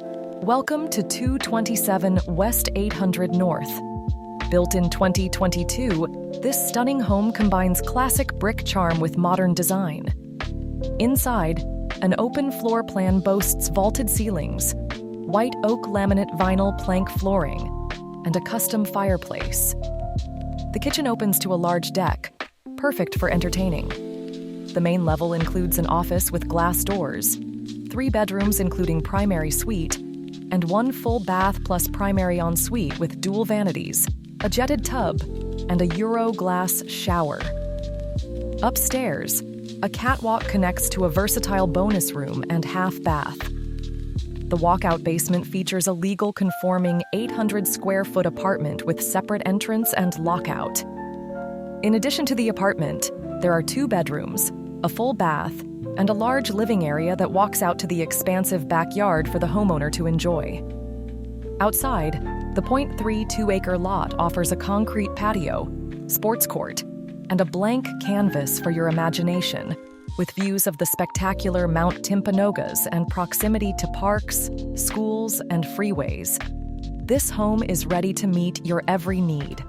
Welcome to 227 West 800 North. Built in 2022, this stunning home combines classic brick charm with modern design. Inside, an open floor plan boasts vaulted ceilings, white oak laminate vinyl plank flooring, and a custom fireplace. The kitchen opens to a large deck, perfect for entertaining. The main level includes an office with glass doors, 3 bedrooms including primary suite, and 1 full bath plus primary ensuite with dual vanities, a jetted tub, and a Euro glass shower. Upstairs, a catwalk connects to a versatile bonus room and half bath. The walkout basement features a legal conforming 800 square foot apartment with separate entrance and lockout. In addition to the apartment, there are 2 bedrooms, a full bath, and a large living area that walks out to the expansive backyard for the homeowner to enjoy. Outside, the 0.32-acre lot offers a concrete patio, sports court, and a blank canvas for your imagination, with views of the spectacular Mount Timpanogos and proximity to parks, schools, and freeways. This home is ready to meet your every need.